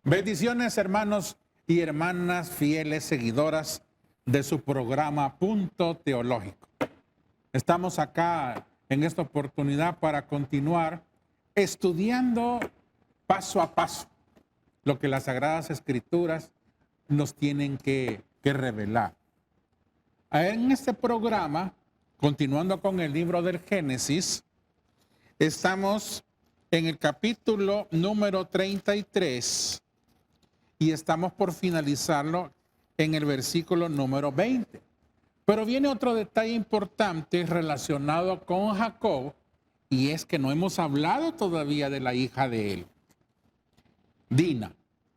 Bendiciones, hermanos y hermanas fieles seguidoras de su programa Punto Teológico. Estamos acá en esta oportunidad para continuar estudiando paso a paso lo que las Sagradas Escrituras nos tienen que revelar. En este programa, continuando con el libro del Génesis, estamos en el capítulo número 33 y estamos por finalizarlo en el versículo número 20. Pero viene otro detalle importante relacionado con Jacob, y es que no hemos hablado todavía de la hija de él, Dina.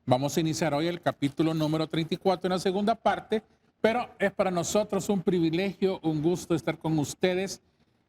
Vamos a iniciar hoy el capítulo número 34 en la segunda parte, pero es para nosotros un privilegio, un gusto estar con ustedes.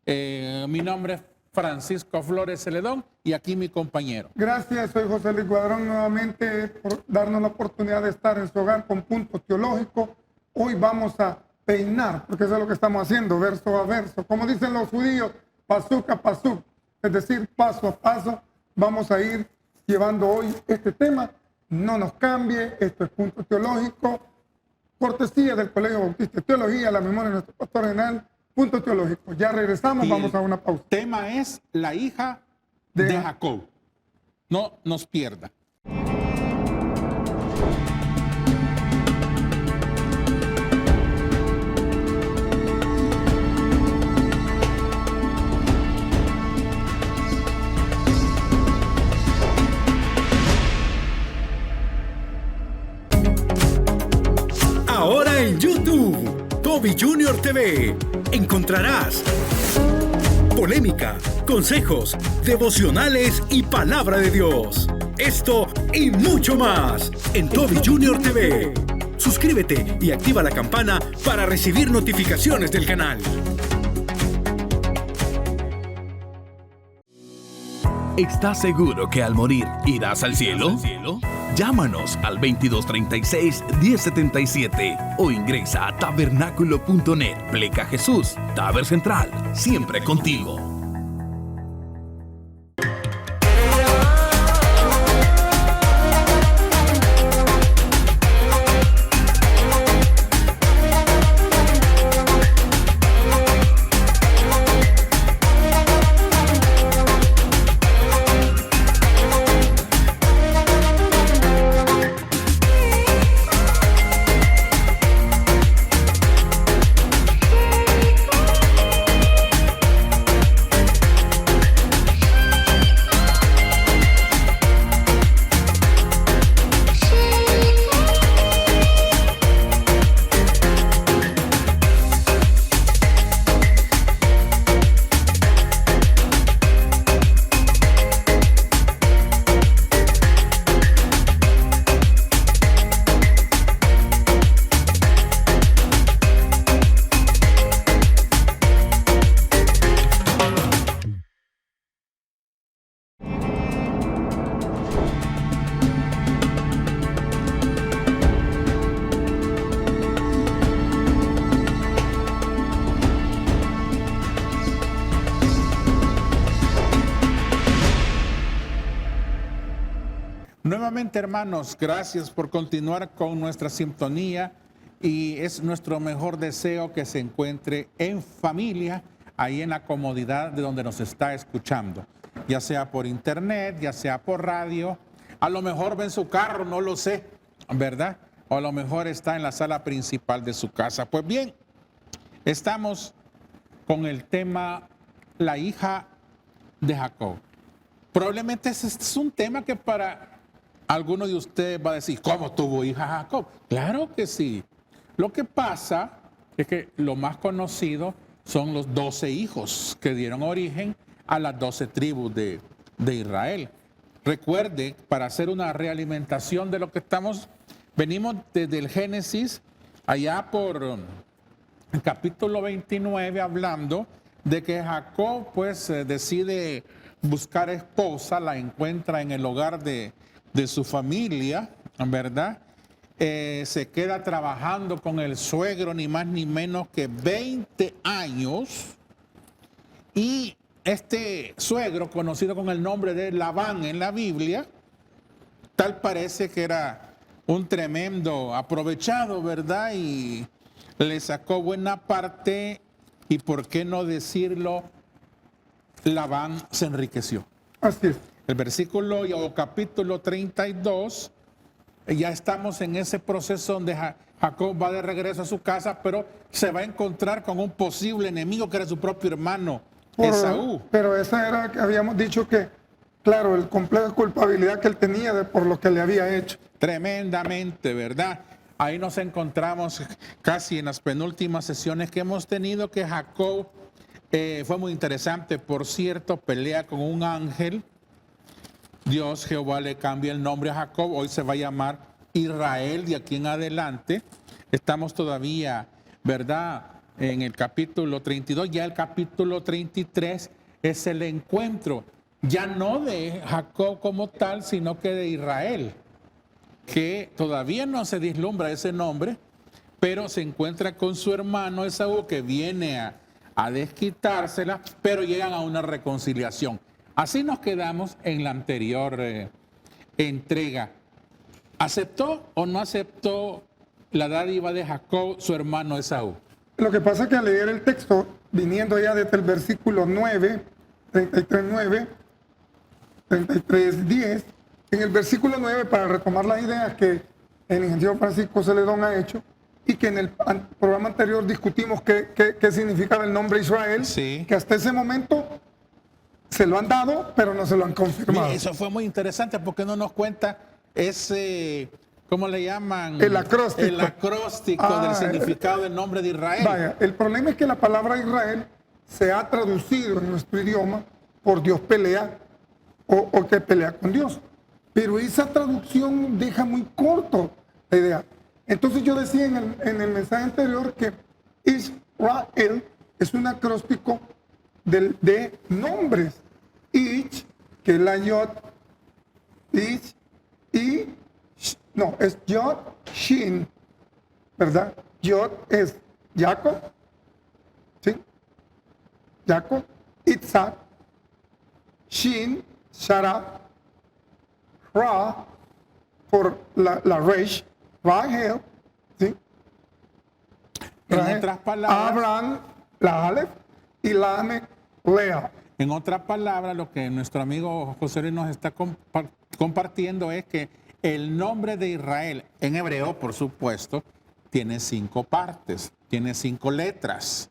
Mi nombre es Francisco Flores Celedón y aquí mi compañero. Gracias, soy José Luis Cuadrón nuevamente por darnos la oportunidad de estar en su hogar con Punto Teológico. Hoy vamos a peinar, porque eso es lo que estamos haciendo, verso a verso. Como dicen los judíos, pasuk a pasuk, es decir, paso a paso, vamos a ir llevando hoy este tema. No nos cambie, esto es Punto Teológico, cortesía del Colegio Bautista de Teología, la memoria de nuestro pastor general, Punto Teológico. Ya regresamos, vamos a una pausa. El tema es la hija de Jacob. No nos pierda. Ahora en YouTube, Toby Junior TV, encontrarás polémica, consejos, devocionales y palabra de Dios. Esto y mucho más en Toby Junior TV. Suscríbete y activa la campana para recibir notificaciones del canal. ¿Estás seguro que al morir irás al cielo? Llámanos al 2236-1077 o ingresa a tabernáculo.net. Pleca Jesús, Taber Central, siempre contigo. Nuevamente, hermanos, gracias por continuar con nuestra sintonía y es nuestro mejor deseo que se encuentre en familia, ahí en la comodidad de donde nos está escuchando, ya sea por internet, ya sea por radio, a lo mejor ve en su carro, no lo sé, ¿verdad? O a lo mejor está en la sala principal de su casa. Pues bien, estamos con el tema la hija de Jacob. Probablemente este es un tema que para alguno de ustedes va a decir, ¿cómo tuvo hija Jacob? Claro que sí. Lo que pasa es que lo más conocido son los 12 hijos que dieron origen a las 12 tribus de Israel. Recuerde, para hacer una realimentación de lo que venimos desde el Génesis, allá por el capítulo 29, hablando de que Jacob pues decide buscar esposa, la encuentra en el hogar de su familia, ¿verdad? Se queda trabajando con el suegro ni más ni menos que 20 años y este suegro, conocido con el nombre de Labán en la Biblia, Tal parece que era un tremendo aprovechado, ¿verdad? Y le sacó buena parte, y por qué no decirlo, Labán se enriqueció. Así es. El versículo o capítulo 32, ya estamos en ese proceso donde Jacob va de regreso a su casa, pero se va a encontrar con un posible enemigo que era su propio hermano, Esaú. Pero esa era que habíamos dicho que, claro, el complejo de culpabilidad que él tenía por lo que le había hecho. Tremendamente, ¿verdad? Ahí nos encontramos casi en las penúltimas sesiones que hemos tenido, que Jacob fue muy interesante. Por cierto, pelea con un ángel. Dios, Jehová, le cambia el nombre a Jacob. Hoy se va a llamar Israel de aquí en adelante. Estamos todavía, ¿verdad?, en el capítulo 32. Ya el capítulo 33 es el encuentro, ya no de Jacob como tal, sino que de Israel, que todavía no se vislumbra ese nombre, pero se encuentra con su hermano Esaú, que viene a desquitársela, pero llegan a una reconciliación. Así nos quedamos en la anterior entrega. ¿Aceptó o no aceptó la dádiva de Jacob, su hermano Esaú? Lo que pasa es que al leer el texto, viniendo ya desde el versículo 9, 33:9, 33:10, en el versículo 9, para retomar las ideas que el ingeniero Francisco Celedón ha hecho, y que en el programa anterior discutimos qué significaba el nombre Israel, Sí. que hasta ese momento se lo han dado, pero no se lo han confirmado. Mire, eso fue muy interesante, porque no nos cuenta ese, ¿cómo le llaman? El acróstico. El acróstico del significado del nombre de Israel. Vaya, el problema es que la palabra Israel se ha traducido en nuestro idioma por Dios pelea o que pelea con Dios. Pero esa traducción deja muy corto la idea. Entonces yo decía en el mensaje anterior que Israel es un acróstico de nombres. Ich, que es la Yod, Ich, es Yod, Shin, ¿verdad? Yod es Jacob, ¿sí? Jacob, Itzhak, Shin, Sarah, Ra, por la Resh, Rahel, ¿sí? En otras palabras, Abraham, la Aleph, y la Ame, Lea. En otras palabras, lo que nuestro amigo José Luis nos está compartiendo es que el nombre de Israel, en hebreo, por supuesto, tiene 5 partes, tiene 5 letras,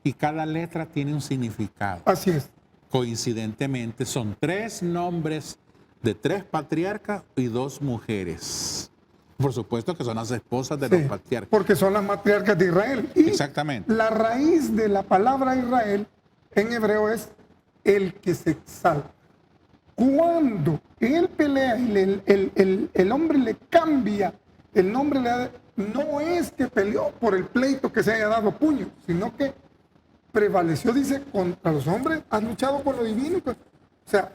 y cada letra tiene un significado. Así es. Coincidentemente, son 3 nombres de 3 patriarcas y 2 mujeres. Por supuesto que son las esposas de Sí, los patriarcas. porque son las matriarcas de Israel. Y Exactamente. la raíz de la palabra Israel en hebreo es el que se exalta. Cuando él pelea y el hombre le cambia el nombre, no es que peleó por el pleito que se haya dado puño, sino que prevaleció, dice, contra los hombres, has luchado por lo divino. O sea,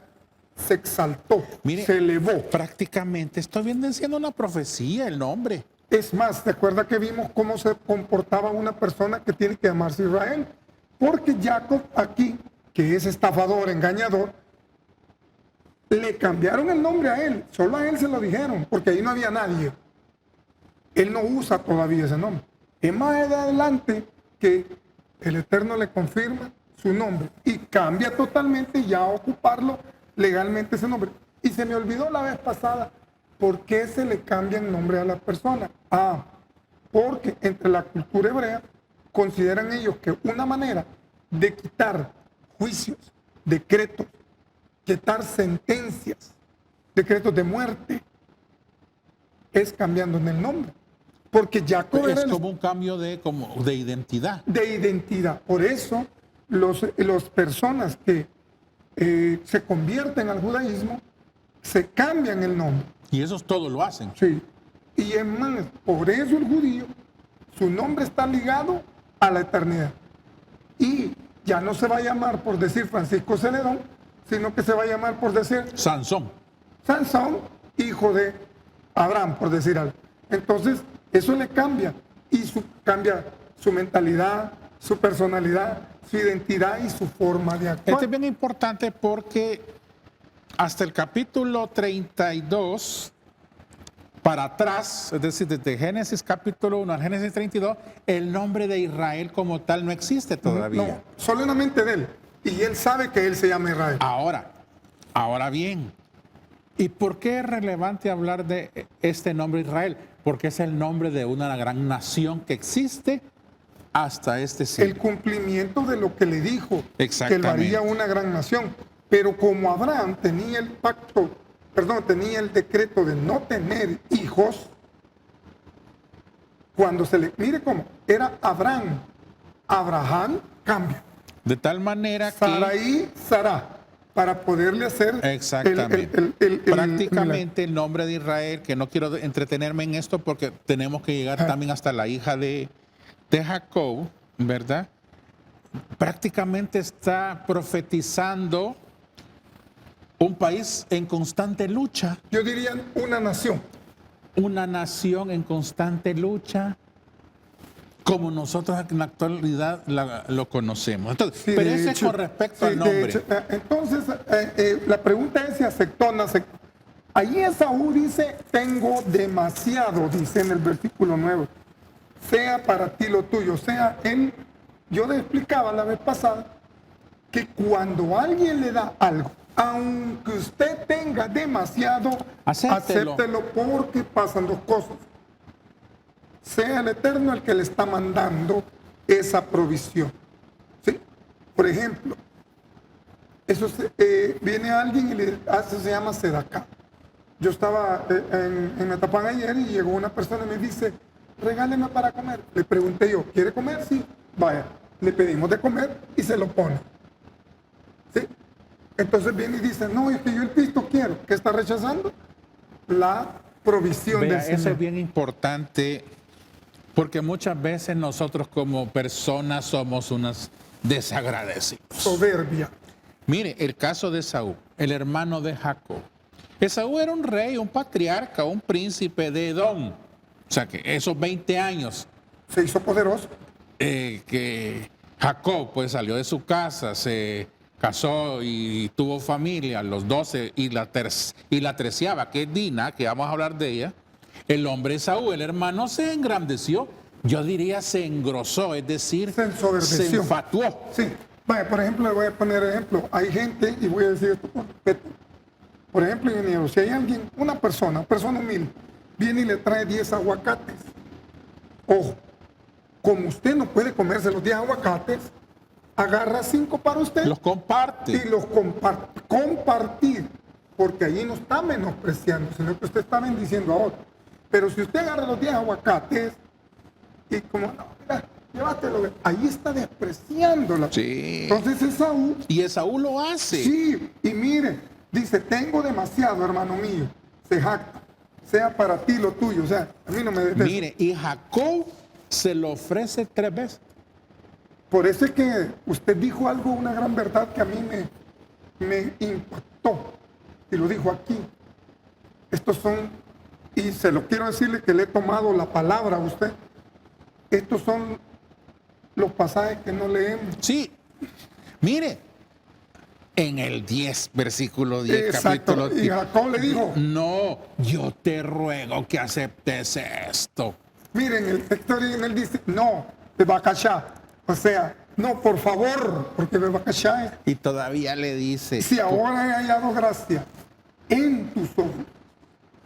se exaltó, Mire, se elevó. prácticamente esto viene siendo una profecía, el nombre. Es más, ¿te acuerdas que vimos cómo se comportaba una persona que tiene que llamarse Israel? Porque Jacob aquí, que es estafador, engañador, le cambiaron el nombre a él. Solo a él se lo dijeron, porque ahí no había nadie. Él no usa todavía ese nombre. Es más adelante que el Eterno le confirma su nombre y cambia totalmente ya a ocuparlo legalmente ese nombre. Y se me olvidó la vez pasada por qué se le cambia el nombre a la persona. Porque entre la cultura hebrea consideran ellos que una manera de quitar juicios, decretos, quitar sentencias, decretos de muerte, es cambiando en el nombre. Porque Jacob Es era como un cambio de identidad. de identidad. Por eso, las personas que se convierten al judaísmo se cambian el nombre. Y esos todos lo hacen. Sí. Y es más, por eso el judío, su nombre está ligado a la eternidad. Y ya no se va a llamar por decir Francisco Celedón, sino que se va a llamar por decir Sansón. Sansón, hijo de Abraham, por decir algo. Entonces, eso le cambia. Y cambia su mentalidad, su personalidad, su identidad y su forma de actuar. Esto es bien importante porque hasta el capítulo 32 para atrás, es decir, desde Génesis capítulo 1 al Génesis 32, el nombre de Israel como tal no existe todavía. No, solo en la mente de él. Y él sabe que él se llama Israel. Ahora bien, ¿y por qué es relevante hablar de este nombre Israel? Porque es el nombre de una gran nación que existe hasta este siglo. El cumplimiento de lo que le dijo, que él Exactamente. haría una gran nación. Pero como Abraham tenía el tenía el decreto de no tener hijos, cuando se le, mire cómo, era Abraham cambia. De tal manera que Sarai, Sará, para poderle hacer exactamente. el Prácticamente el nombre de Israel, que no quiero entretenerme en esto porque tenemos que llegar también hasta la hija de Jacob, ¿verdad? Prácticamente está profetizando un país en constante lucha. yo diría una nación. Una nación en constante lucha, como nosotros en la actualidad lo conocemos. Entonces, Sí, pero de eso es hecho, con respecto sí, al de nombre. hecho, entonces, la pregunta es si aceptó o no aceptó. Ahí Esaú dice, tengo demasiado, dice en el versículo 9. Sea para ti lo tuyo. O sea, yo le explicaba la vez pasada que cuando alguien le da algo, aunque usted tenga demasiado, Acéptelo. acéptelo porque pasan dos cosas. Sea el Eterno el que le está mandando esa provisión. ¿Sí? Por ejemplo, viene alguien y se llama Sedacá. Yo estaba en Metapán ayer y llegó una persona y me dice, regáleme para comer. Le pregunté yo, ¿quiere comer? Sí. Vaya, le pedimos de comer y se lo pone. ¿Sí? Entonces viene y dice, no, es que yo el pisto quiero. ¿Qué está rechazando? La provisión Vea, del eso Señor. es bien importante porque muchas veces nosotros como personas somos unas desagradecidos. Soberbia. Mire, el caso de Esaú, el hermano de Jacob. Esaú era un rey, un patriarca, un príncipe de Edom. O sea que esos 20 años Se hizo poderoso. que Jacob pues salió de su casa, se casó y tuvo familia, a los 12 y la 13ª, que es Dina, que vamos a hablar de ella, el hombre Esaú, el hermano, se engrandeció. Yo diría se engrosó, es decir, Se ensoberbeció. se enfatuó. Sí. Vaya, por ejemplo, le voy a poner ejemplo. Hay gente, y voy a decir esto con respeto. Por ejemplo, ingeniero, si hay alguien, una persona humilde, viene y le trae 10 aguacates. Ojo, como usted no puede comerse los 10 aguacates, agarra 5 para usted Los comparte. y los comparte. Compartir, porque allí no está menospreciando, sino que usted está bendiciendo a otro. Pero si usted agarra los 10 aguacates y como, no, mira, llévatelo, ahí está despreciándola. Sí. Entonces Esaú, Y Esaú lo hace. sí, y mire, dice, tengo demasiado, hermano mío, se jacta, sea para ti lo tuyo, o sea, a mí no me des. Mire, y Jacob se lo ofrece 3 veces. Por eso es que usted dijo algo, una gran verdad que a mí me impactó, y lo dijo aquí. Estos son, y se lo quiero decirle que le he tomado la palabra a usted, estos son los pasajes que no leemos. Sí. Mire, en el 10, versículo 10, Exacto, capítulo y 10. Jacob le dijo, No, yo te ruego que aceptes esto. miren, el texto original dice, no, de Bacachá. O sea, no, por favor, porque de Bacachá es, Y todavía le dice, si ahora he hallado gracia en tus ojos.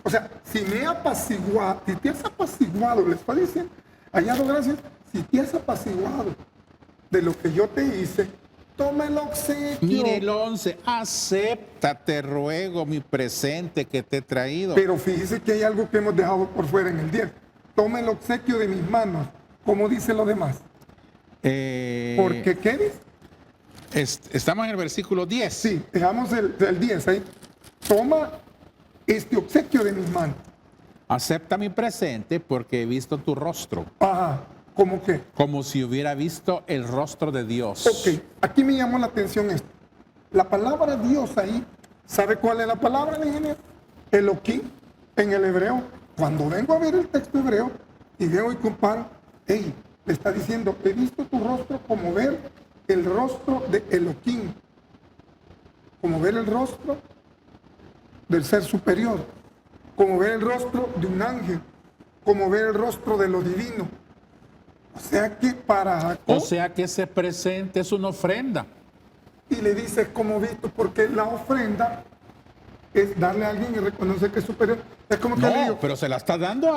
O sea, si me he apaciguado, si te has apaciguado, le está diciendo, hallado gracia, si te has apaciguado de lo que yo te hice, toma el obsequio. mire el 11, acéptate, ruego, mi presente que te he traído. Pero fíjese que hay algo que hemos dejado por fuera en el 10. Toma el obsequio de mis manos, como dicen los demás. Porque, ¿qué dice? Estamos en el versículo 10. Sí, dejamos el 10 ahí. Toma este obsequio de mis manos. Acepta mi presente porque he visto tu rostro, Ajá, ¿cómo qué? como si hubiera visto el rostro de Dios. Ok, aquí me llamó la atención esto. La palabra Dios ahí, ¿sabe cuál es la palabra de ingeniero? Elohim, en el hebreo. Cuando vengo a ver el texto hebreo y veo y comparo, hey, le está diciendo, he visto tu rostro como ver el rostro de Elohim, como ver el rostro del ser superior. como ver el rostro de un ángel, como ver el rostro de lo divino. O sea que para Jacob, O sea que ese presente es una ofrenda. y le dice como visto, porque la ofrenda es darle a alguien y reconocer que es superior. Es como que le No, digo, pero se la está dando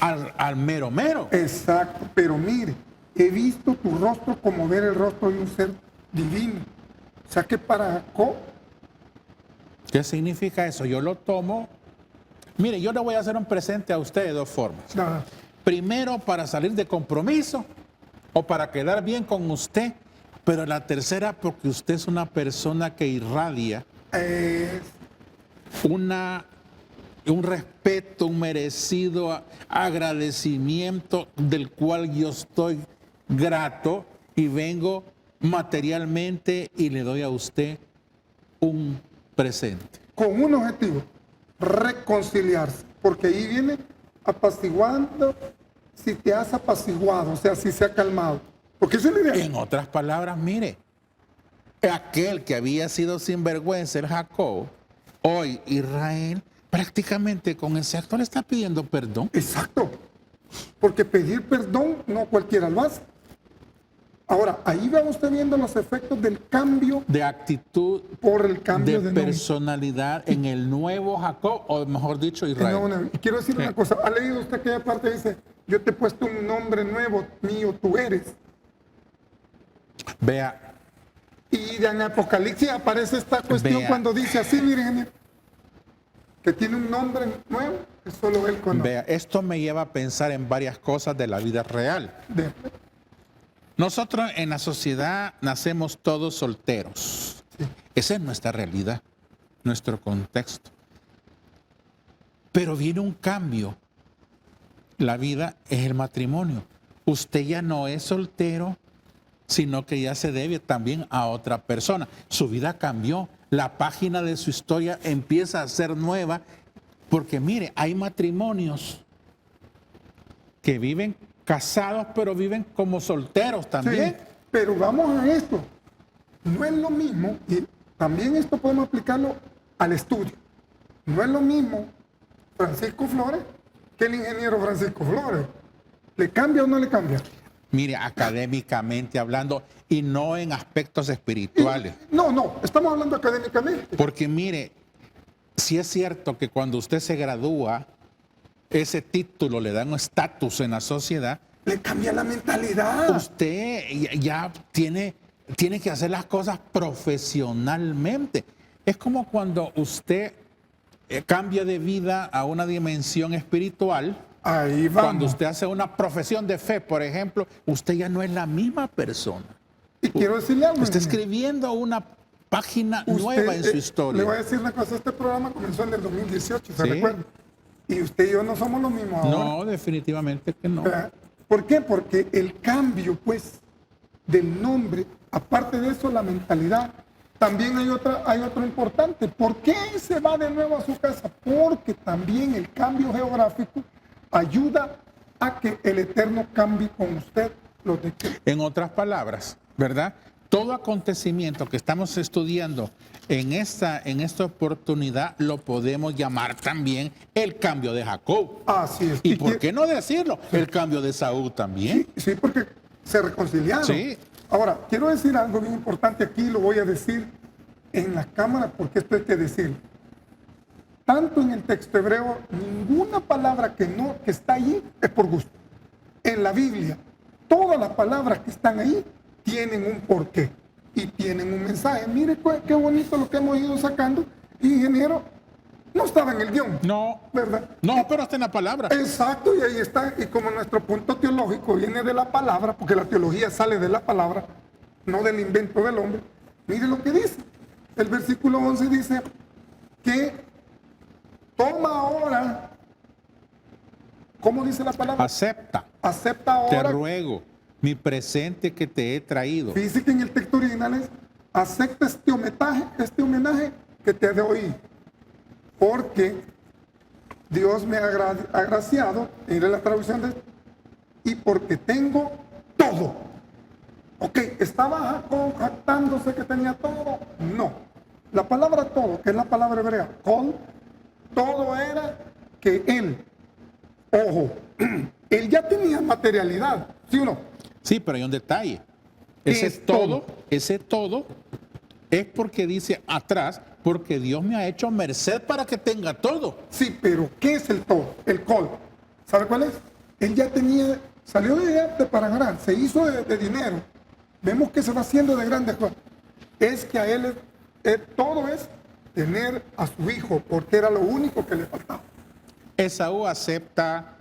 al mero mero. exacto, pero mire, he visto tu rostro como ver el rostro de un ser divino. O sea que para Jacob, ¿Qué significa eso? Yo lo tomo. Mire, yo le voy a hacer un presente a usted de dos formas. nada, Primero, para salir de compromiso o para quedar bien con usted. Pero la tercera, porque usted es una persona que irradia un respeto, un merecido agradecimiento del cual yo estoy grato y vengo materialmente y le doy a usted un presente. con un objetivo, reconciliarse, porque ahí viene apaciguando, si te has apaciguado, o sea, si se ha calmado. Porque eso es la idea. En otras palabras, mire, aquel que había sido sinvergüenza, el Jacob, hoy Israel, prácticamente con ese acto le está pidiendo perdón. Exacto. Porque pedir perdón no cualquiera lo hace. Ahora, ahí va usted viendo los efectos del cambio De actitud, por el cambio de de nombre. personalidad en el nuevo Jacob, o mejor dicho, Israel. Y quiero decir una cosa, ¿ha leído usted aquella parte que dice, yo te he puesto un nombre nuevo, mío tú eres? Vea, Y en Apocalipsis aparece esta cuestión Vea. cuando dice así, miren, que tiene un nombre nuevo que solo él conoce. vea, esto me lleva a pensar en varias cosas de la vida real. De- Nosotros en la sociedad nacemos todos solteros. Esa es nuestra realidad, nuestro contexto. Pero viene un cambio. La vida es el matrimonio. Usted ya no es soltero, sino que ya se debe también a otra persona. Su vida cambió. La página de su historia empieza a ser nueva. Porque mire, hay matrimonios que viven casados, pero viven como solteros también. Sí, pero vamos a esto. No es lo mismo, y también esto podemos aplicarlo al estudio. No es lo mismo Francisco Flores que el ingeniero Francisco Flores. ¿Le cambia o no le cambia? Mire, académicamente hablando y no en aspectos espirituales. No, estamos hablando académicamente. Porque mire, si es cierto que cuando usted se gradúa, ese título le da un estatus en la sociedad, Le cambia la mentalidad. usted ya tiene que hacer las cosas profesionalmente. Es como cuando usted cambia de vida a una dimensión espiritual. Ahí vamos. Cuando usted hace una profesión de fe, por ejemplo, usted ya no es la misma persona. Y quiero decirle algo. Está ingeniero. escribiendo una página Usted, nueva en su Le voy a historia. decir una cosa, este programa comenzó en el 2018, ¿se Sí. recuerda? Y usted y yo no somos los mismos ahora. No, definitivamente que no. ¿Verdad? ¿Por qué? Porque el cambio, pues, del nombre, aparte de eso, la mentalidad, también hay otro importante. ¿Por qué se va de nuevo a su casa? Porque también el cambio geográfico ayuda a que el Eterno cambie con usted los de que En otras palabras, ¿verdad? Todo acontecimiento que estamos estudiando en esta oportunidad lo podemos llamar también el cambio de Jacob. Así es. ¿Y por qué no decirlo? El cambio de Saúl también. Sí, porque se reconciliaron. Sí. Ahora, quiero decir algo bien importante aquí, lo voy a decir en la cámara porque esto hay que decirlo. Tanto en el texto hebreo, ninguna palabra que está ahí es por gusto. En la Biblia, todas las palabras que están ahí tienen un porqué y tienen un mensaje. Mire qué bonito lo que hemos ido sacando. Ingeniero, no estaba en el guión, No, ¿verdad? no, pero está en la palabra. Exacto, y ahí está. Y como nuestro punto teológico viene de la palabra, porque la teología sale de la palabra, no del invento del hombre, mire lo que dice. El versículo 11 dice que toma ahora, ¿cómo dice la palabra? Acepta, Acepta te ahora. ruego, mi presente que te he traído. Fíjese que en el texto original es, acepta este homenaje que te doy, porque Dios me ha agraciado, mire la traducción de, y porque tengo todo. Ok, ¿estaba Jacob jactándose que tenía todo? No. La palabra todo, que es la palabra hebrea, kol, todo era que él, ojo, él ya tenía materialidad, ¿sí o no? Sí, pero hay un detalle. ¿Qué es todo? Ese todo es porque dice atrás, porque Dios me ha hecho merced para que tenga todo. Sí, pero ¿qué es el todo? El col. ¿Sabe cuál es? Él ya tenía, salió de Paraguay, se hizo de dinero. Vemos que se va haciendo de grandes cosas. Es que a él todo es tener a su hijo, porque era lo único que le faltaba. Esaú acepta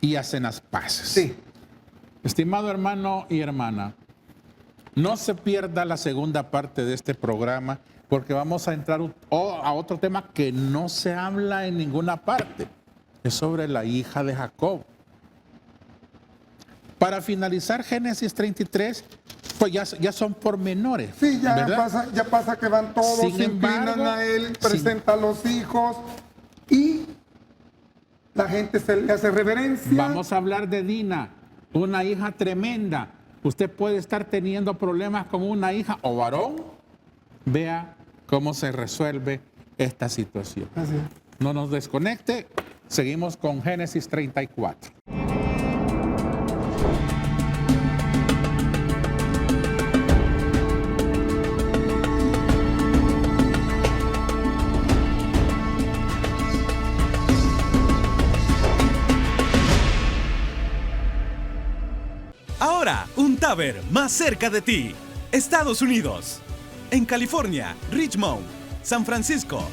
y hacen las paces. Sí. Estimado hermano y hermana, no se pierda la segunda parte de este programa porque vamos a entrar a otro tema que no se habla en ninguna parte. Es sobre la hija de Jacob. Para finalizar Génesis 33, pues ya son pormenores. Sí, ¿verdad? ya pasa que van todos, Sin se inclinan embargo, a él, presenta a los hijos y la gente se le hace reverencia. Vamos a hablar de Dina, una hija tremenda. Usted puede estar teniendo problemas con una hija o varón. Vea cómo se resuelve esta situación. Así es. No nos desconecte. Seguimos con Génesis 34. Ahora, un Taber más cerca de ti. Estados Unidos. En California, Richmond, San Francisco,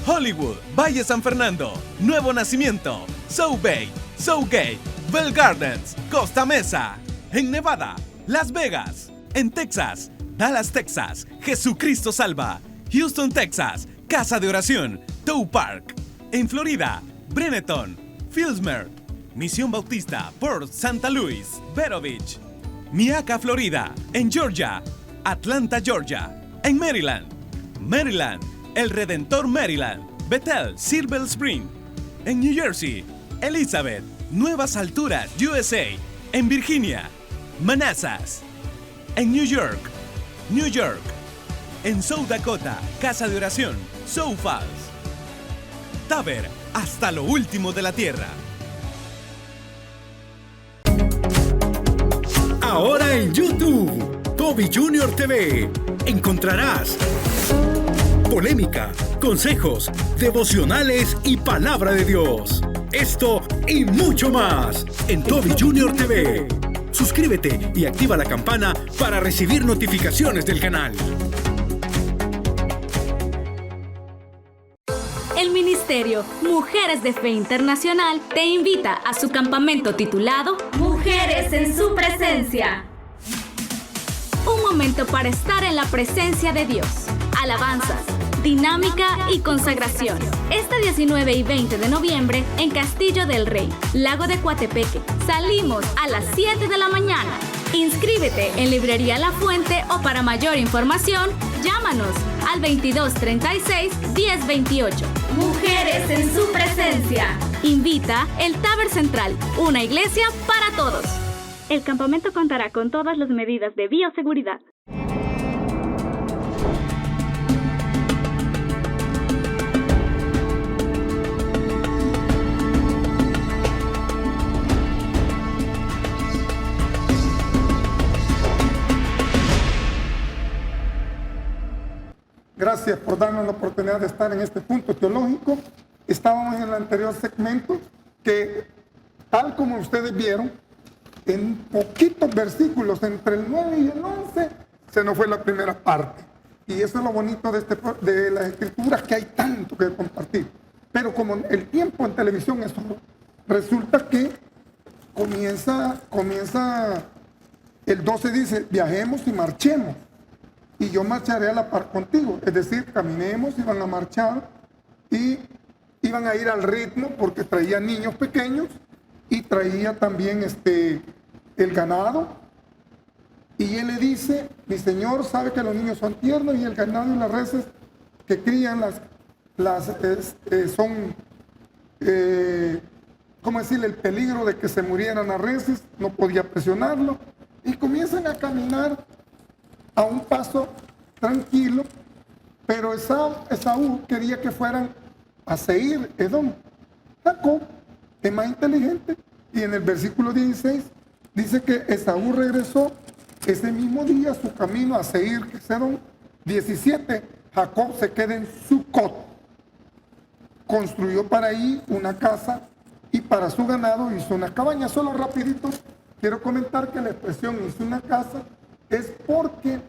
Hollywood, Valle San Fernando, Nuevo Nacimiento, South Bay, Southgate, Bell Gardens, Costa Mesa. En Nevada, Las Vegas. En Texas, Dallas, Texas, Jesucristo Salva. Houston, Texas, Casa de Oración, Tow Park. En Florida, Brenneton, Fillsmere. Misión Bautista, Port Santa Luis, Vero Beach. Miaca, Florida. En Georgia, Atlanta, Georgia. En Maryland, El Redentor, Maryland. Bethel, Silver Spring. En New Jersey, Elizabeth, Nuevas Alturas, USA. En Virginia, Manassas. En New York. En South Dakota, Casa de Oración, Sioux Falls. Taber, hasta lo último de la tierra. Ahora en YouTube, Toby Junior TV, encontrarás polémica, consejos, devocionales y palabra de Dios. Esto y mucho más en Toby Junior TV. Suscríbete y activa la campana para recibir notificaciones del canal. El Ministerio Mujeres de Fe Internacional te invita a su campamento titulado Mujeres en su Presencia. Un momento para estar en la presencia de Dios. Alabanzas, dinámica y consagración. Este 19 y 20 de noviembre en Castillo del Rey, Lago de Coatepeque. Salimos a las 7 de la mañana. Inscríbete en Librería La Fuente o para mayor información, llámanos al 2236-1028. Mujeres en su presencia. Invita el Taber Central, una iglesia para todos. El campamento contará con todas las medidas de bioseguridad. Gracias por darnos la oportunidad de estar en este punto teológico. Estábamos en el anterior segmento que, tal como ustedes vieron, en poquitos versículos, entre el 9 y el 11, se nos fue la primera parte. Y eso es lo bonito de las escrituras, que hay tanto que compartir. Pero como el tiempo en televisión es solo, resulta que comienza el 12 dice, viajemos y marchemos. Y yo marcharé a la par contigo. Es decir, caminemos, iban a marchar y iban a ir al ritmo porque traía niños pequeños y traía también el ganado. Y él le dice, mi señor sabe que los niños son tiernos y el ganado y las reses que crían son, ¿cómo decirle? El peligro de que se murieran las reses, no podía presionarlo. Y comienzan a caminar a un paso tranquilo, pero Esaú quería que fueran a Seir, Edom, Jacob es más inteligente y en el versículo 16 dice que Esaú regresó ese mismo día a su camino a Seir, que Sedón. 17, Jacob se queda en Sucot. Construyó para ahí una casa y para su ganado hizo una cabaña. Solo rapidito quiero comentar que la expresión hizo una casa es porque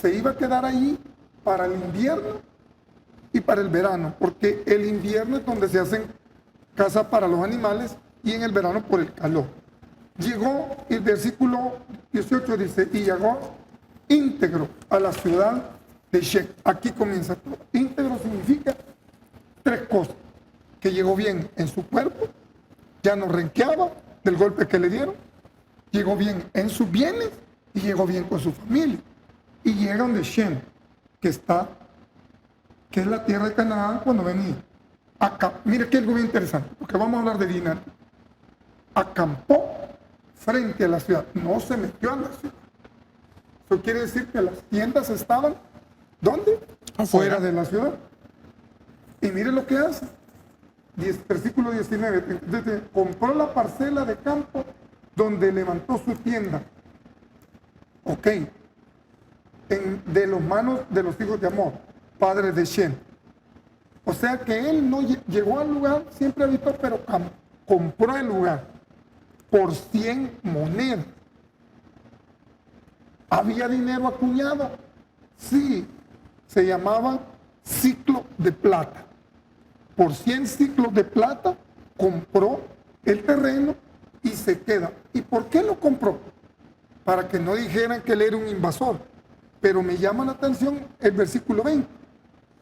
se iba a quedar allí para el invierno y para el verano, porque el invierno es donde se hacen casas para los animales y en el verano por el calor. Llegó, el versículo 18 dice, y llegó íntegro a la ciudad de Shem. Aquí comienza todo. Íntegro significa tres cosas: que llegó bien en su cuerpo, ya no renqueaba del golpe que le dieron, llegó bien en sus bienes y llegó bien con su familia. Y llegan de Shem, que es la tierra de Canaán cuando venía. Acá, mire que algo bien interesante, porque vamos a hablar de Dina. Acampó frente a la ciudad, no se metió a la ciudad. Eso quiere decir que las tiendas estaban, ¿dónde? Afuera de la ciudad. Y mire lo que hace. Versículo 19, compró la parcela de campo donde levantó su tienda. Ok. De los manos de los hijos de Amor, padres de Shem. O sea que él no llegó al lugar, siempre habitó, pero compró el lugar por 100 monedas. ¿Había dinero acuñado? Sí, se llamaba ciclo de plata. Por 100 ciclos de plata compró el terreno y se queda. ¿Y por qué lo compró? Para que no dijeran que él era un invasor. Pero me llama la atención el versículo 20.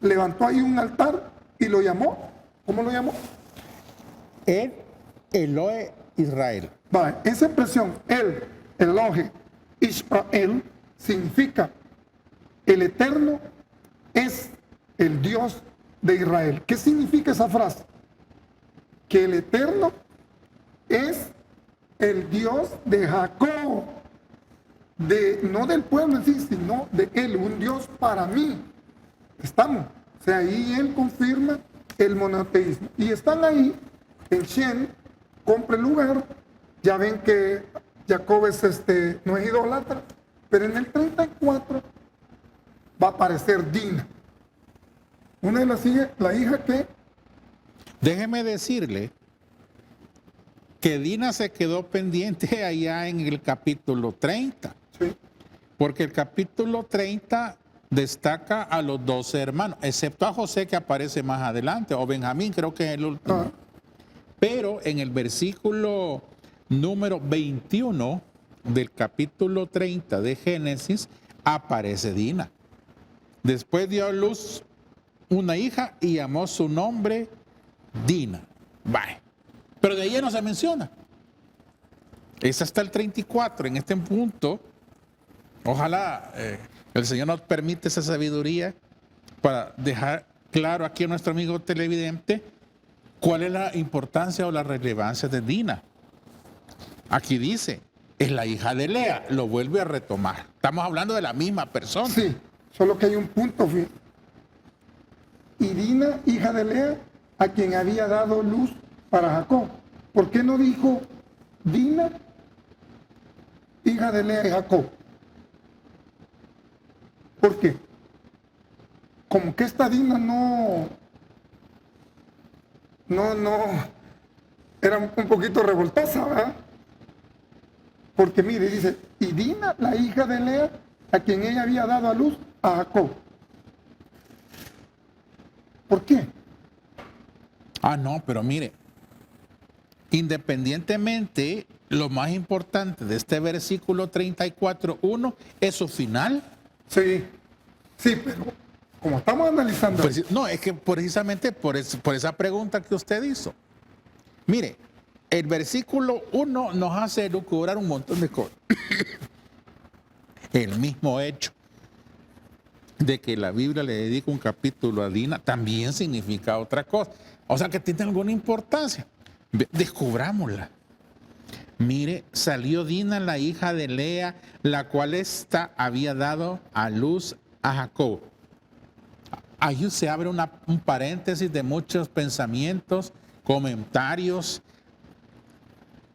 Levantó ahí un altar y lo llamó. ¿Cómo lo llamó? El Elohe Israel. Vale, esa expresión, el Elohe Israel, significa el Eterno es el Dios de Israel. ¿Qué significa esa frase? Que el Eterno es el Dios de Jacob. No del pueblo en sí, sino de él, un Dios para mí. Estamos. O sea, ahí él confirma el monoteísmo. Y están ahí, en Shem, compra el lugar. Ya ven que Jacob no es idólatra, pero en el 34 va a aparecer Dina. Una de las hijas, la hija que... Déjeme decirle que Dina se quedó pendiente allá en el capítulo 30. Sí. Porque el capítulo 30 destaca a los 12 hermanos, excepto a José que aparece más adelante, o Benjamín creo que es el último. Ah. Pero en el versículo número 21 del capítulo 30 de Génesis aparece Dina. Después dio a luz una hija y llamó su nombre Dina. Vale. Pero de ella no se menciona. Es hasta el 34. En este punto, ojalá el Señor nos permite esa sabiduría para dejar claro aquí a nuestro amigo televidente cuál es la importancia o la relevancia de Dina. Aquí dice, es la hija de Lea, lo vuelve a retomar. Estamos hablando de la misma persona. Sí, solo que hay un punto. Y Dina, hija de Lea, a quien había dado luz para Jacob. ¿Por qué no dijo Dina, hija de Lea y Jacob? ¿Por qué? Como que esta Dina no, era un poquito revoltosa, ¿verdad? Porque mire, dice, y Dina, la hija de Lea, a quien ella había dado a luz a Jacob. ¿Por qué? Ah, no, pero mire, independientemente, lo más importante de este versículo 34:1 es su final. Sí, pero como estamos analizando... Pues, no, es que precisamente por esa pregunta que usted hizo. Mire, el versículo 1 nos hace elucubrar un montón de cosas. El mismo hecho de que la Biblia le dedica un capítulo a Dina también significa otra cosa. O sea que tiene alguna importancia. Descubrámosla. Mire, salió Dina, la hija de Lea, la cual había dado a luz a Jacob. Ahí se abre un paréntesis de muchos pensamientos comentarios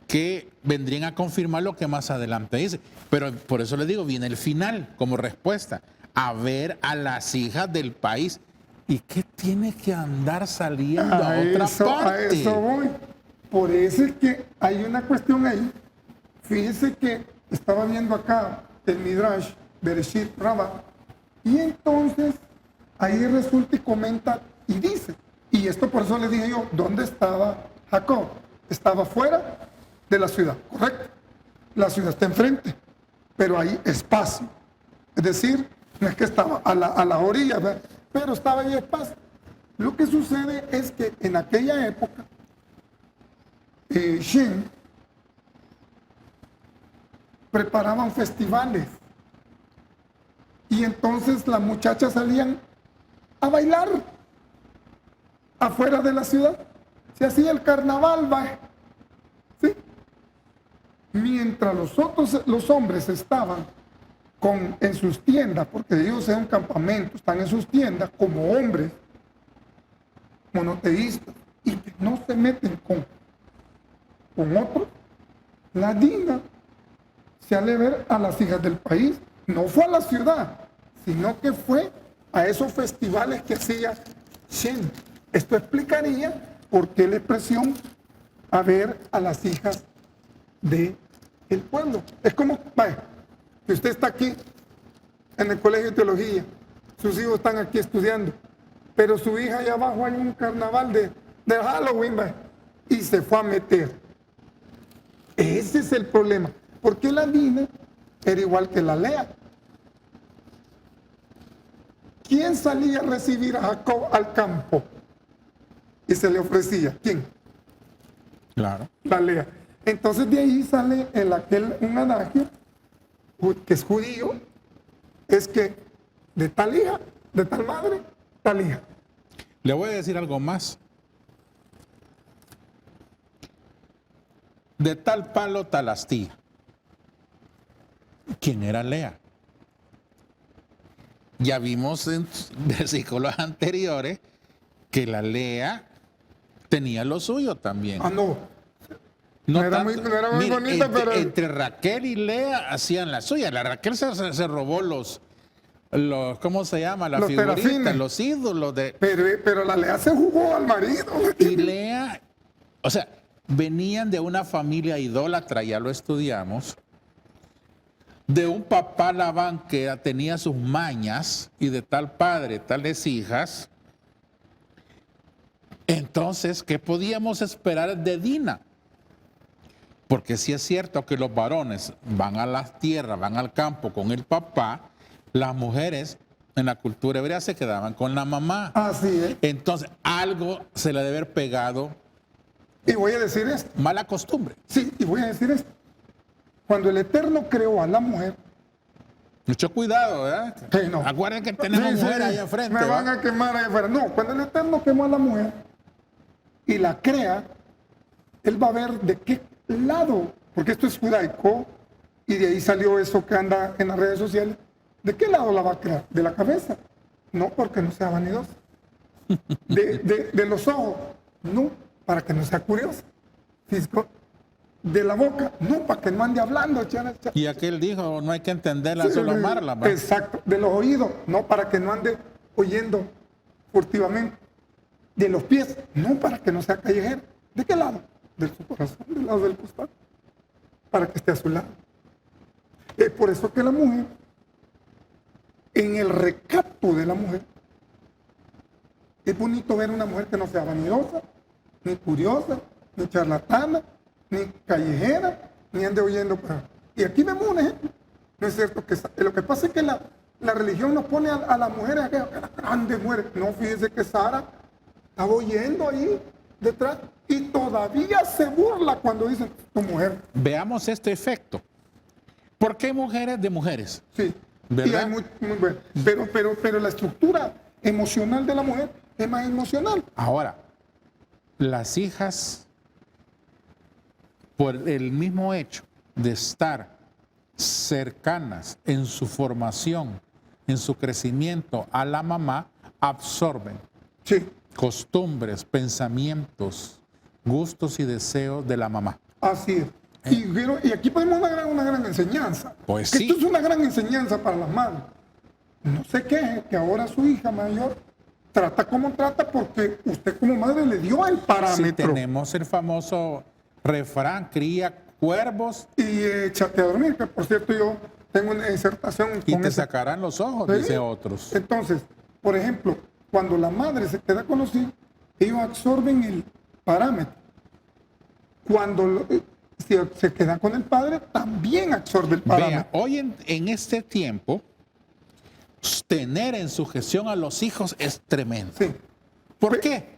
que vendrían a confirmar lo que más adelante dice. Pero por eso le digo, viene el final como respuesta. A ver a las hijas del país. ¿Y qué tiene que andar saliendo a otra parte? A eso voy. Por eso es que hay una cuestión ahí. Fíjese que estaba viendo acá el Midrash, Bereshit Rabbah, y entonces ahí resulta y comenta y dice, y esto por eso le dije yo, ¿dónde estaba Jacob? Estaba fuera de la ciudad, ¿correcto? La ciudad está enfrente, pero hay espacio. Es decir, no es que estaba a la orilla, ¿verdad? Pero estaba ahí espacio. Lo que sucede es que en aquella época, Shem preparaban festivales y entonces las muchachas salían a bailar afuera de la ciudad. Se hacía el carnaval, ¿va? ¿Sí? Mientras los hombres estaban en sus tiendas, porque ellos en un campamento, están en sus tiendas como hombres monoteístas y que no se meten con otros, la Dina se ha de ver a las hijas del país. No fue a la ciudad, sino que fue a esos festivales que hacía Shem. Esto explicaría por qué la expresión a ver a las hijas del pueblo. Es como, vaya, que usted está aquí en el colegio de teología, sus hijos están aquí estudiando, pero su hija allá abajo hay un carnaval de Halloween, vaya, y se fue a meter. Ese es el problema. Porque la Dina era igual que la Lea. ¿Quién salía a recibir a Jacob al campo? Y se le ofrecía. ¿Quién? Claro. La Lea. Entonces de ahí sale un adagio que es judío, es que de tal hija, de tal madre, tal hija. Le voy a decir algo más. De tal palo, tal astilla. ¿Quién era Lea? Ya vimos en versículos anteriores que la Lea tenía lo suyo también. Ah, no. No era muy bonita, pero... Entre Raquel y Lea hacían la suya. La Raquel se robó los ¿cómo se llama? Las figuritas, terafines. los ídolos de... Pero la Lea se jugó al marido. Y Lea, o sea, venían de una familia idólatra, ya lo estudiamos, de un papá Labán que tenía sus mañas y de tal padre, tales hijas. Entonces, ¿qué podíamos esperar de Dina? Porque sí es cierto que los varones van a las tierras, van al campo con el papá, las mujeres en la cultura hebrea se quedaban con la mamá. Así es. Entonces, algo se le debe haber pegado. Y voy a decir esto. Mala costumbre. Sí, y voy a decir esto. Cuando el Eterno creó a la mujer... Mucho cuidado, ¿verdad? Sí, no. Acuerden que tenemos mujeres ahí enfrente. Me van a quemar ahí afuera. No, cuando el Eterno quemó a la mujer y la crea, Él va a ver de qué lado, porque esto es judaico, y de ahí salió eso que anda en las redes sociales. ¿De qué lado la va a crear? ¿De la cabeza? No, porque no sea vanidosa. ¿De los ojos? No, para que no sea curiosa. Físico. ¿De la boca? No, para que no ande hablando. Y aquel dijo, no hay que entenderla, solo amarla. ¿Va? Exacto. ¿De los oídos? No, para que no ande oyendo furtivamente. ¿De los pies? No, para que no sea callejero. ¿De qué lado? De su corazón, del lado del costado. Para que esté a su lado. Es por eso que la mujer, en el recato de la mujer, es bonito ver una mujer que no sea vanidosa, ni curiosa, ni charlatana, ni callejera, ni ande oyendo. Y aquí vemos un ejemplo. No es cierto que lo que pasa es que la religión nos pone a las mujeres, a las grandes mujeres. No, fíjese que Sara estaba oyendo ahí detrás y todavía se burla cuando dicen tu mujer. Veamos este efecto. ¿Por qué mujeres de mujeres? Sí. ¿Verdad? Y hay muy bueno. Pero la estructura emocional de la mujer es más emocional. Ahora, las hijas, por el mismo hecho de estar cercanas en su formación, en su crecimiento a la mamá, absorben Sí. costumbres, pensamientos, gustos y deseos de la mamá. Así es. Y aquí podemos dar una gran enseñanza. Pues Que sí. Esto es una gran enseñanza para las madres. No se queje que ahora su hija mayor trata como trata porque usted como madre le dio el Si parámetro. tenemos el famoso refrán, cría cuervos Y échate a dormir, que por cierto yo tengo una disertación y con te ese. sacarán los ojos, Sí. dice otros. Entonces, por ejemplo, cuando la madre se queda con los hijos, ellos absorben el parámetro. Cuando si se queda con el padre, también absorbe el Vea, parámetro. hoy en este tiempo, tener en sujeción a los hijos es tremendo. Sí. ¿Por qué?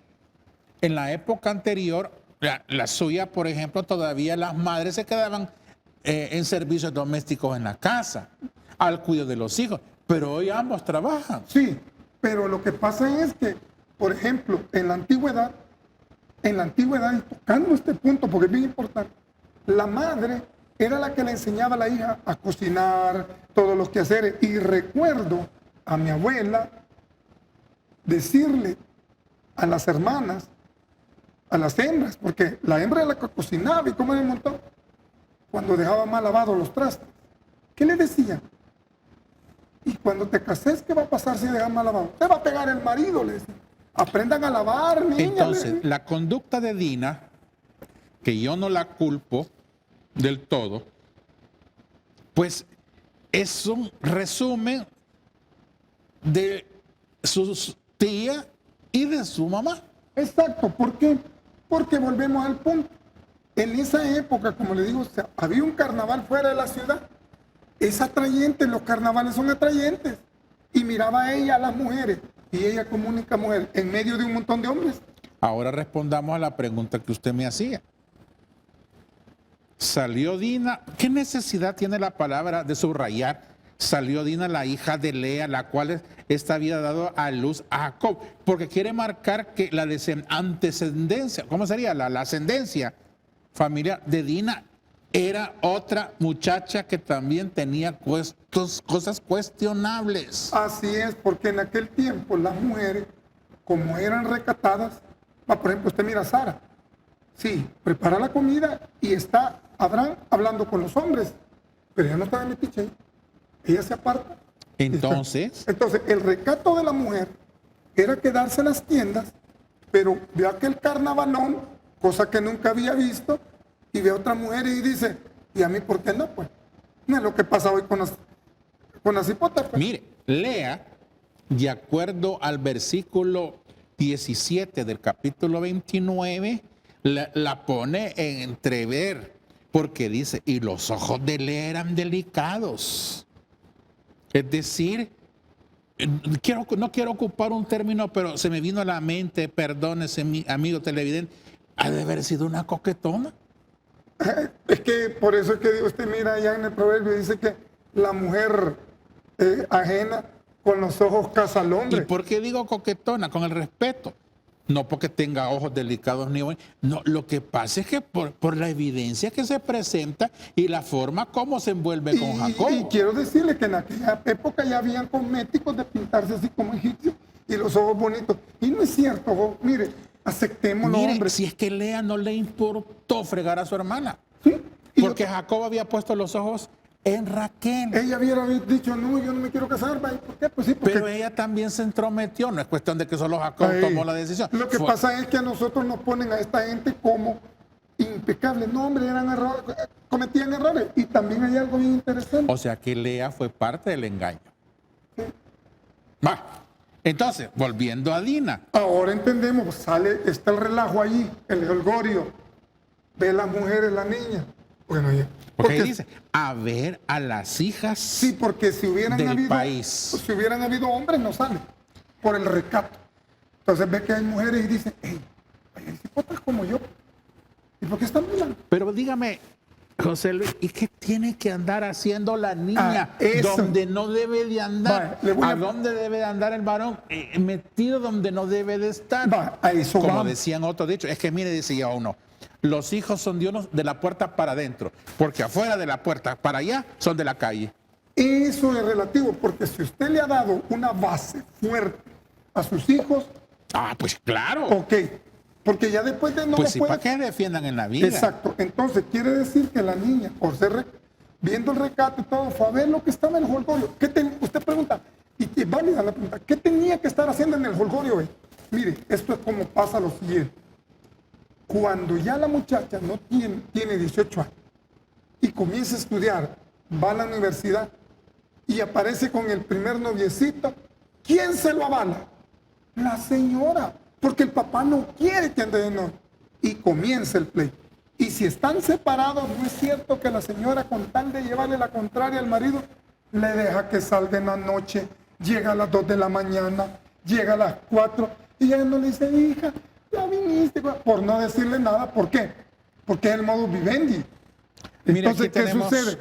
En la época anterior, la suya, por ejemplo, todavía las madres se quedaban en servicios domésticos en la casa, al cuidado de los hijos, pero hoy ambos trabajan. Sí, pero lo que pasa es que, por ejemplo, en la antigüedad, y tocando este punto, porque es bien importante, la madre era la que le enseñaba a la hija a cocinar, todos los quehaceres. Y recuerdo a mi abuela decirle a las hermanas, a las hembras, porque la hembra era la que cocinaba y como en el montón, cuando dejaba mal lavados los trastes. ¿Qué le decía? Y cuando te cases, ¿qué va a pasar si dejas mal lavado? Te va a pegar el marido, le decía. Aprendan a lavar, niña. Entonces, la conducta de Dina, que yo no la culpo del todo, pues es un resumen de sus tía y de su mamá. Exacto, ¿por qué? Porque volvemos al punto. En esa época, como le digo, había un carnaval fuera de la ciudad. Es atrayente, los carnavales son atrayentes. Y miraba a ella, a las mujeres, y ella como única mujer, en medio de un montón de hombres. Ahora respondamos a la pregunta que usted me hacía. Salió Dina, ¿qué necesidad tiene la palabra de subrayar? Salió Dina, la hija de Lea, la cual esta había dado a luz a Jacob, porque quiere marcar que la antecedència, ¿cómo sería? La ascendencia familiar de Dina era otra muchacha que también tenía cosas cuestionables. Así es, porque en aquel tiempo las mujeres, como eran recatadas, por ejemplo, usted mira a Sara, sí, prepara la comida y está Abraham hablando con los hombres, pero ella no está de metiche ahí. Ella se aparta. Entonces, El recato de la mujer era quedarse en las tiendas, pero vio aquel carnavalón, cosa que nunca había visto, y ve a otra mujer y dice, ¿y a mí por qué no? Pues no es lo que pasa hoy con las hipótesis. mire, Lea, de acuerdo al versículo 17 del capítulo 29, la pone en entrever, porque dice, y los ojos de Lea eran delicados. Es decir, no quiero ocupar un término, pero se me vino a la mente, perdónese mi amigo televidente, ha de haber sido una coquetona. Es que por eso es que usted mira allá en el proverbio, dice que la mujer ajena con los ojos caza al ¿Y hombre. por qué digo coquetona? Con el respeto. No porque tenga ojos delicados ni bonitos. No, lo que pasa es que por la evidencia que se presenta y la forma como se envuelve con Jacob. Y quiero decirle que en aquella época ya habían cosméticos de pintarse así como egipcios y los ojos bonitos. Y no es cierto, mire, aceptémoslo, Mire, hombre. si es que Lea no le importó fregar a su hermana. ¿Sí? Y Porque Jacob había puesto los ojos en Raquel. ella hubiera dicho, no, yo no me quiero casar. ¿Y por qué? Pues sí, porque Pero ella también se entrometió. No es cuestión de que solo Jacob Ahí. tomó la decisión. Lo que pasa es que a nosotros nos ponen a esta gente como impecables. No, hombre, eran errores, cometían errores. Y también hay algo bien interesante. O sea que Lea fue parte del engaño. Va. Entonces, volviendo a Dina. Ahora entendemos, está el relajo allí, el holgorio. Ve las mujeres, la niña. Bueno, ya. Porque ahí dice, a ver a las hijas. Sí, porque si hubieran del habido país. si hubieran habido hombres, no sale. Por el recato. Entonces ve que hay mujeres y dicen, hey, hay cipotas como yo. ¿Y por qué están mirando? Pero dígame, José Luis, ¿y qué tiene que andar haciendo la niña eso. donde no debe de andar? Va, le voy ¿A a- dónde debe de andar el varón? Metido donde no debe de estar. Va, a eso Como vamos. decían otros dichos, es que mire, decía uno, los hijos son de uno de la puerta para adentro, porque afuera de la puerta para allá son de la calle. Eso es relativo, porque si usted le ha dado una base fuerte a sus hijos, Ah, pues claro. ok, Porque ya después de no Pues lo sí, puede- para que defiendan en la vida. Exacto. Entonces quiere decir que la niña, por ser viendo el recato y todo, fue a ver lo que estaba en el jolgorio. Usted pregunta, y es válida la pregunta, ¿qué tenía que estar haciendo en el jolgorio él? Mire, esto es como pasa lo siguiente. Cuando ya la muchacha no tiene 18 años y comienza a estudiar, va a la universidad y aparece con el primer noviecito, ¿quién se lo avala? La señora, porque el papá no quiere que ande de novio. Y comienza el pleito. Y si están separados, no es cierto que la señora, con tal de llevarle la contraria al marido, le deja que salga en la noche, llega a las 2 de la mañana, llega a las 4, y ella no le dice, hija, ya viniste, por no decirle nada. ¿Por qué? Porque es el modus vivendi. Mira, Entonces, aquí ¿qué tenemos sucede?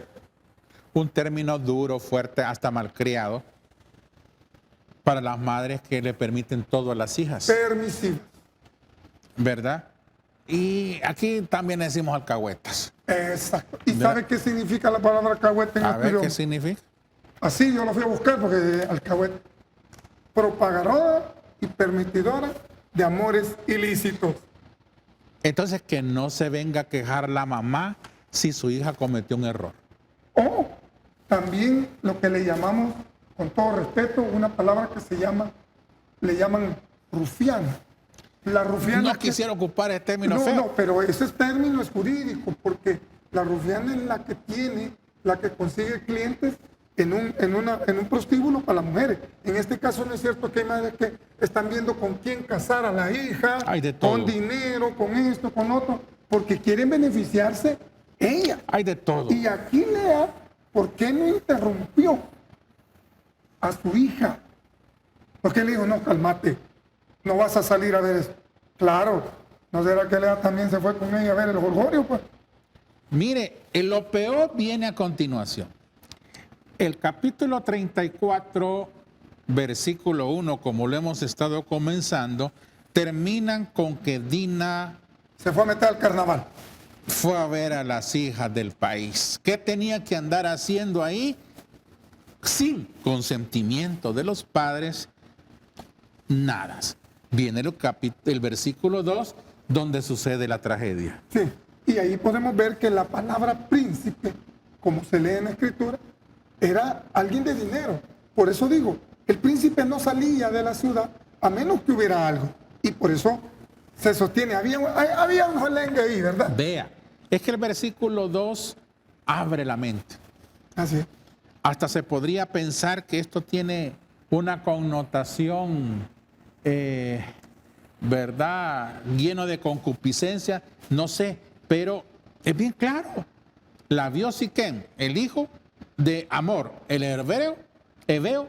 un término duro, fuerte, hasta malcriado para las madres que le permiten todo a las hijas, Permisivo. ¿verdad? Y aquí también decimos alcahuetas. Exacto. ¿Y Mira. sabe qué significa la palabra alcahuete en A nuestro ver idioma? qué significa. Así yo lo fui a buscar porque alcahuete. Propagadora y permitidora de amores ilícitos. Entonces, que no se venga a quejar la mamá si su hija cometió un error. O también lo que le llamamos, con todo respeto, una palabra que le llaman rufiana. La rufiana. No que- quisiera ocupar el término No, feo. no, pero ese término es jurídico, porque la rufiana es la que consigue clientes en un prostíbulo para las mujeres. En este caso no es cierto que hay madres que están viendo con quién casar a la hija, Hay de todo. con dinero, con esto, con otro, porque quieren beneficiarse ella. Hay de todo. Y aquí Lea, ¿por qué no interrumpió a su hija? Porque le dijo, no, cálmate, no vas a salir a ver eso. Claro, ¿no será que Lea también se fue con ella a ver el jolgorio? Pues? Mire, lo peor viene a continuación. El capítulo 34, versículo 1, como lo hemos estado comenzando, terminan con que Dina Se fue a meter al carnaval. fue a ver a las hijas del país. ¿Qué tenía que andar haciendo ahí? Sin consentimiento de los padres, nada. Viene el versículo 2, donde sucede la tragedia. Sí, y ahí podemos ver que la palabra príncipe, como se lee en la escritura, era alguien de dinero. Por eso digo, el príncipe no salía de la ciudad a menos que hubiera algo. Y por eso se sostiene, había un jolengue ahí, ¿verdad? Vea, es que el versículo 2 abre la mente. Así es. Hasta se podría pensar que esto tiene una connotación, ¿verdad? Lleno de concupiscencia, no sé, pero es bien claro. La vio Siquem, el hijo de Amor, el Heveo,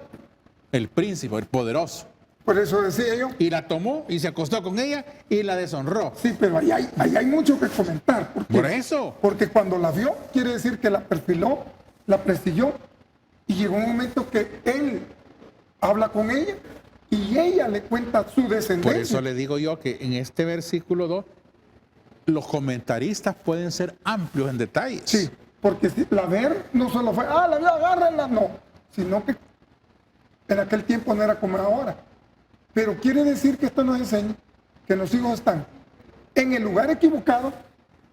el príncipe, el poderoso. Por eso decía yo. Y la tomó y se acostó con ella y la deshonró. Sí, pero ahí hay mucho que comentar. Por eso. Porque cuando la vio, quiere decir que la perfiló, la prestigió, y llegó un momento que él habla con ella y ella le cuenta su descendencia. Por eso le digo yo que en este versículo 2, los comentaristas pueden ser amplios en detalles. Sí, porque la ver no solo fue, la vio, agárrenla, no, sino que en aquel tiempo no era como ahora. Pero quiere decir que esto nos enseña que los hijos están en el lugar equivocado,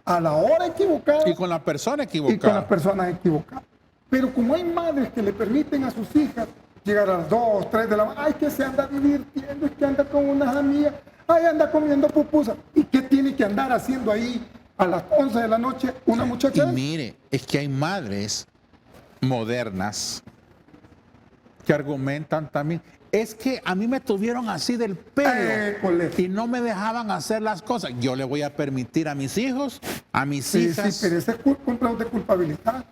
a la hora equivocada Y con la persona y con equivocada. las personas equivocadas. Pero como hay madres que le permiten a sus hijas llegar a las 2, 3 de la mañana, ay, que se anda divirtiendo, es que anda con unas amigas, ay, anda comiendo pupusas. ¿Y qué tiene que andar haciendo ahí a las 11 de la noche una muchacha? Y mire, es que hay madres modernas que argumentan también, es que a mí me tuvieron así del pelo École. y no me dejaban hacer las cosas. Yo le voy a permitir a mis hijos, a mis Sí, hijas, sí, pero ese es complejo de culpabilidad.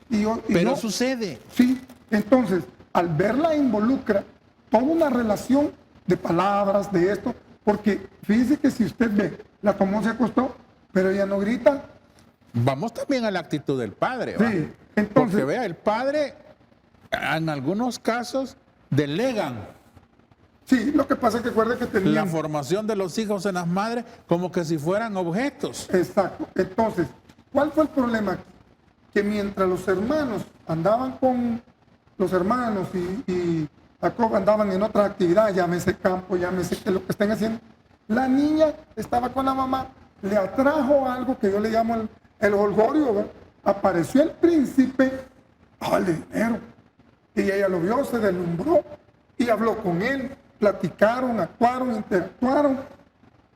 Y pero no- sucede. Sí, entonces, al verla involucra toda una relación de palabras, de esto, porque fíjese que si usted ve, la tomó, se acostó, pero ella no grita. Vamos también a la actitud del padre. ¿va? Sí, entonces- Porque vea, el padre en algunos casos delegan Sí, lo que pasa es que recuerde que la tenían... formación de los hijos en las madres como que si fueran objetos. Exacto. Entonces, ¿cuál fue el problema aquí? Que mientras los hermanos andaban con los hermanos y Jacob andaban en otras actividades, llámese campo, llámese que lo que estén haciendo, La niña estaba con la mamá, le atrajo algo que yo le llamo el holgorio, ¿verdad? Apareció el príncipe, dale dinero. Y ella lo vio, se deslumbró y habló con él, platicaron, actuaron, interactuaron.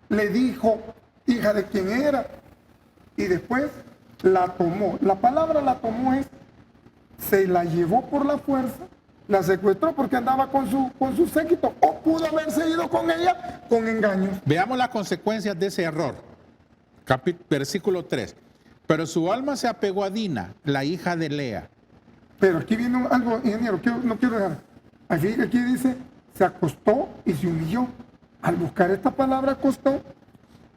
Le dijo, hija de quién era, y después la tomó. La palabra la tomó es, se la llevó por la fuerza, la secuestró porque andaba con su séquito, o pudo haberse ido con ella con engaños. Veamos las consecuencias de ese error. Versículo 3. Pero su alma se apegó a Dina, la hija de Lea. Pero aquí viene algo, ingeniero, no quiero dejar. Aquí dice, se acostó y se humilló. Al buscar esta palabra acostó,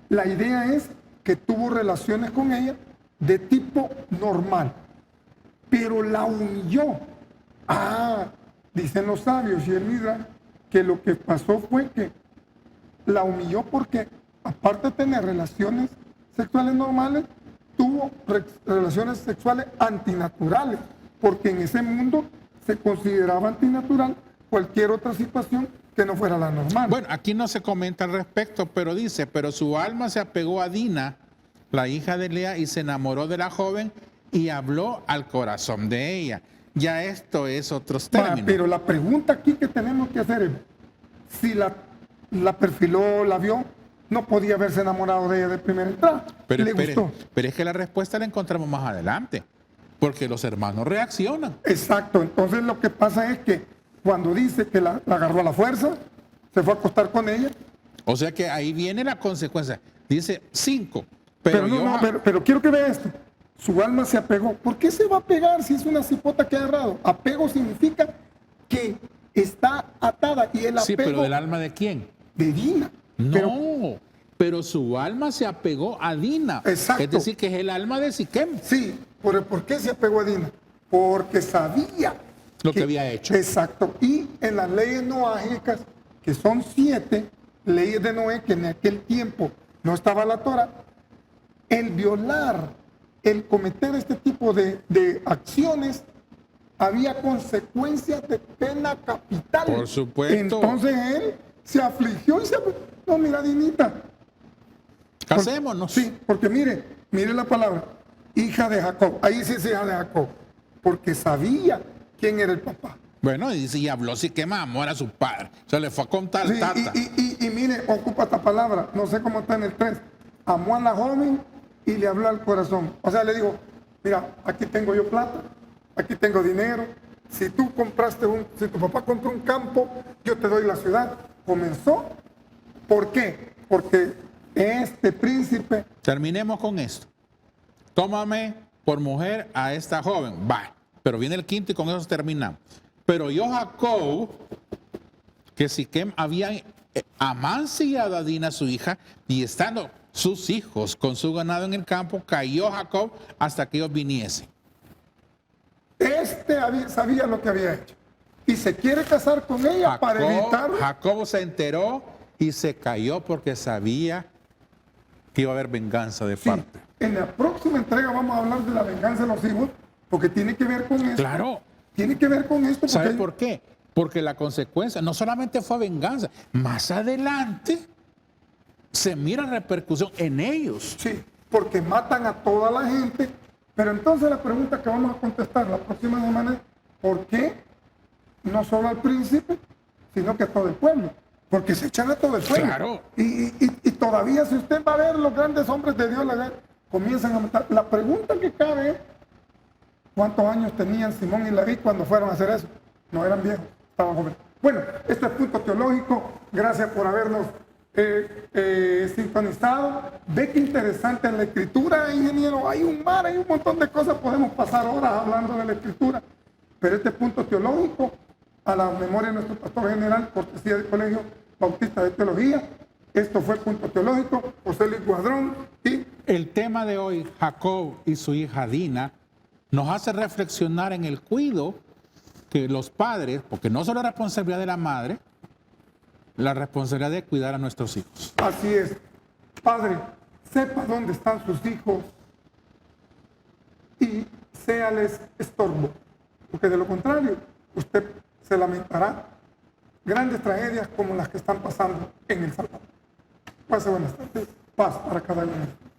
la idea es que tuvo relaciones con ella de tipo normal, pero la humilló. Dicen los sabios y el Midrash que lo que pasó fue que la humilló porque, aparte de tener relaciones sexuales normales, tuvo relaciones sexuales antinaturales, porque en ese mundo se consideraba antinatural cualquier otra situación que no fuera la normal. Bueno, aquí no se comenta al respecto, pero dice, pero su alma se apegó a Dina, la hija de Lea, y se enamoró de la joven y habló al corazón de ella. Ya esto es otros términos. Pero la pregunta aquí que tenemos que hacer es, si la perfiló, la vio, no podía haberse enamorado de ella de primera entrada. Pero, le gustó. Pero es que la respuesta la encontramos más adelante, porque los hermanos reaccionan. Exacto, entonces lo que pasa es que cuando dice que la agarró a la fuerza, se fue a acostar con ella. O sea que ahí viene la consecuencia. Dice 5. Pero quiero que vea esto. Su alma se apegó. ¿Por qué se va a pegar si es una cipota que ha agarrado? Apego significa que está atada, y el apego... Sí, pero ¿del alma de quién? De Dina. No, pero su alma se apegó a Dina. Exacto. Es decir, que es el alma de Siquem. Sí, ¿por qué se apegó a Dina? Porque sabía lo que había hecho. Exacto. Y en las leyes noágicas, que son 7 leyes de Noé, que en aquel tiempo no estaba la Torah, el violar, el cometer este tipo de acciones, había consecuencias de pena capital. Por supuesto. Entonces él se afligió y no, mira, Dinita. Casémonos. Sí, porque mire la palabra, hija de Jacob. Ahí sí es hija de Jacob, porque sabía quién era el papá. Bueno, y habló Siquem, amor a su padre. Se le fue a contar Sí, tata. y mire, ocupa esta palabra, no sé cómo está en el 3. Amó a la joven y le habló al corazón. O sea, le dijo, mira, aquí tengo yo plata, aquí tengo dinero. Si tu papá compró un campo, yo te doy la ciudad. Comenzó. ¿Por qué? Porque este príncipe... Terminemos con esto. Tómame por mujer a esta joven. Va. Pero viene el 5 y con eso terminamos. Pero yo, Jacob, que Siquem había amancillado a Dina, su hija, y estando sus hijos con su ganado en el campo, cayó Jacob hasta que ellos viniesen. Sabía lo que había hecho. Y se quiere casar con ella para evitar... Jacob se enteró y se cayó porque sabía que iba a haber venganza de parte. En la próxima entrega vamos a hablar de la venganza de los hijos, porque tiene que ver con esto. Claro. Tiene que ver con esto. ¿Sabe por qué? Porque la consecuencia no solamente fue venganza, más adelante se mira repercusión en ellos. Sí, porque matan a toda la gente. Pero entonces la pregunta que vamos a contestar la próxima semana es, ¿por qué no solo al príncipe, sino que a todo el pueblo? Porque se echan a todo el pueblo. Claro. Y todavía, si usted va a ver los grandes hombres de Dios, comienzan a matar. La pregunta que cabe es, ¿cuántos años tenían Simón y Leví cuando fueron a hacer eso? No eran viejos, estaban jóvenes. Bueno, este es Punto Teológico. Gracias por habernos sintonizado. Ve qué interesante en la escritura, ingeniero. Hay un mar, hay un montón de cosas. Podemos pasar horas hablando de la escritura. Pero este Punto Teológico, a la memoria de nuestro pastor general, cortesía del Colegio Bautista de Teología. Esto fue Punto Teológico. José Luis Guadrón y... El tema de hoy, Jacob y su hija Dina, nos hace reflexionar en el cuidado que los padres, porque no solo es responsabilidad de la madre, la responsabilidad de cuidar a nuestros hijos. Así es. Padre, sepa dónde están sus hijos y séales estorbo, porque de lo contrario, usted se lamentará grandes tragedias como las que están pasando en El Salvador. Pase buenas tardes. Paz para cada uno.